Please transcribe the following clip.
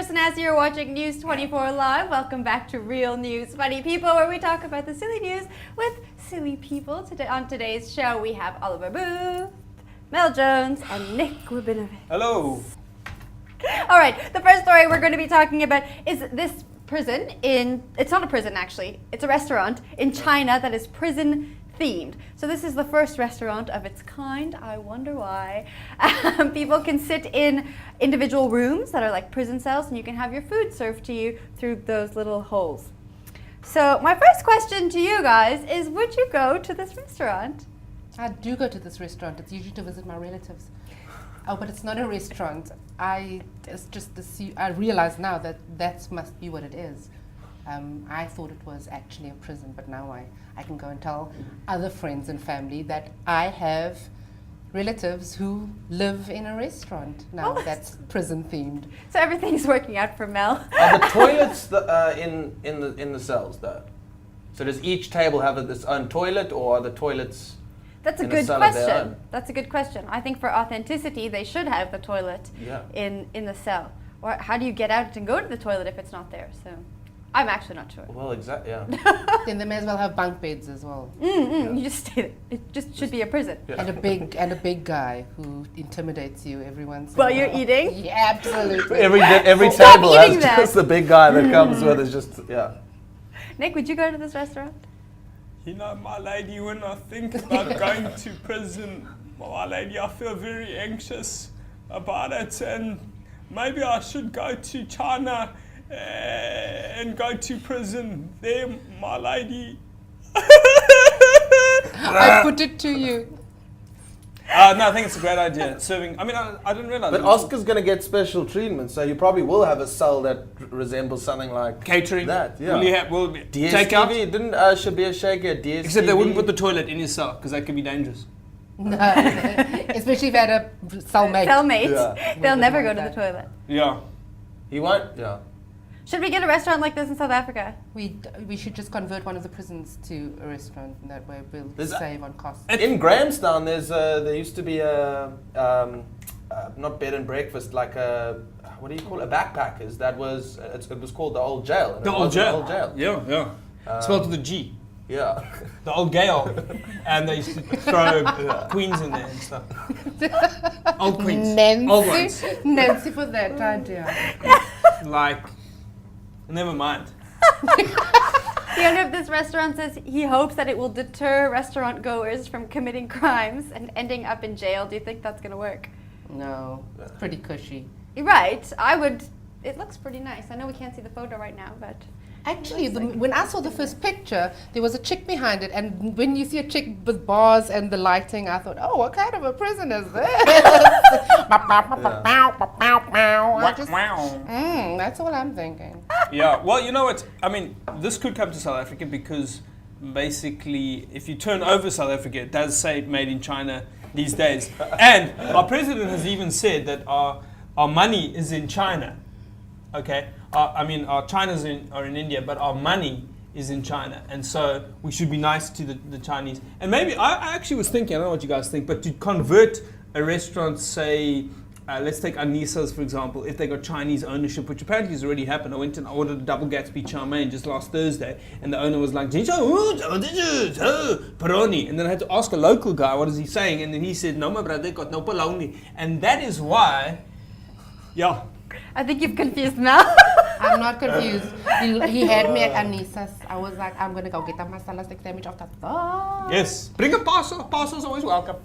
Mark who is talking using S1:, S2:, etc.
S1: Sanasie. You're watching News 24 Live. Welcome back to Real News Funny People, where we talk about the silly news with silly people. Today, on today's show, we have Oliver Booth, Mel Jones, and Nik Rabinowitz.
S2: Hello.
S1: All right, the first story we're going to be talking about is this prison in, it's not a prison actually, it's a restaurant in China that is prison themed. So this is the first restaurant of its kind. I wonder why. People can sit in individual rooms that are like prison cells, and you can have your food served to you through those little holes. So my first question to you guys is, would you go to this restaurant?
S3: I do go to this restaurant. It's usually to visit my relatives. Oh, but it's not a restaurant. I realize now that must be what it is. I thought it was actually a prison, but now I can go and tell other friends and family that I have relatives who live in a restaurant now that's prison themed.
S1: So everything's working out for Mel.
S2: Are the toilets in the cells though? So does each table have its own toilet, or are the toilets?
S1: That's a good question. That's a good question. I think for authenticity, they should have the toilet in the cell. Or how do you get out and go to the toilet if it's not there? So I'm actually not sure.
S2: Well, exactly. Yeah.
S3: Then they may as well have bunk beds as well.
S1: You just stay there. It just should be a prison.
S2: Yeah.
S3: And a big guy who intimidates you every once in a
S1: While
S3: while.
S1: you're eating?
S3: Yeah, absolutely.
S2: Every
S1: Stop
S2: table
S1: eating
S2: has
S1: that.
S2: just the big guy that comes with. It's just
S1: Nik, would you go to this restaurant?
S4: You know, my lady, when I think about going to prison, my lady, I feel very anxious about it, and maybe I should go to China and go to prison there, my lady.
S3: I put it to you.
S4: No, I think it's a great idea. Serving, I mean, I didn't realize.
S2: But Oscar's going to get special treatment, so you probably will have a cell that resembles something like
S4: catering.
S2: that. Yeah.
S4: Will be
S2: DSTV
S4: takeout?
S2: didn't Shabir Sheikh get DSTV?
S4: Except they wouldn't put the toilet in your cell because that could be dangerous.
S3: No, especially if you had a cellmate.
S1: Yeah. They'll never go to the toilet.
S4: Yeah.
S2: He won't. Yeah.
S1: Should we get a restaurant like this in South Africa?
S3: We should just convert one of the prisons to a restaurant, and that way we'll save on costs.
S2: In Grahamstown, there used to be a not bed and breakfast, like a, what do you call it? A backpackers. That was it was called the Old Jail.
S4: The Old Jail. Yeah. Spelled with a G.
S2: Yeah.
S4: The Old Gale. And they used to throw queens in there and stuff. Old queens. Old ones.
S3: Nancy for that idea.
S4: Like, never mind.
S1: The owner of this restaurant says he hopes that it will deter restaurant goers from committing crimes and ending up in jail. Do you think that's going to work?
S3: No, it's pretty cushy.
S1: You're right. I would. It looks pretty nice. I know we can't see the photo right now, but
S3: Actually, when I saw the first picture, there was a chick behind it, and when you see a chick with bars and the lighting, I thought, oh, what kind of a prison is this? That's what I'm thinking.
S4: Yeah, well, you know what? I mean, this could come to South Africa because basically, if you turn over South Africa, it does say made in China these days. And our president has even said that our money is in China. Okay? I mean, our China's are in India, but our money is in China. And so we should be nice to the Chinese. And maybe, I actually was thinking, I don't know what you guys think, but to convert a restaurant, say, let's take Anisa's, for example, if they got Chinese ownership, which apparently has already happened. I went and ordered a double Gatsby chow mein just last Thursday, and the owner was like, Peroni. And then I had to ask a local guy, what is he saying? And then he said, no, my brother, got no polony. And that is why, yeah.
S1: I think you've confused Mel.
S3: I'm not confused. He had me at Anisa's. I was like, I'm going to go get a masala stick sandwich off the top.
S4: Yes. Bring a parcel. Parcel's always welcome.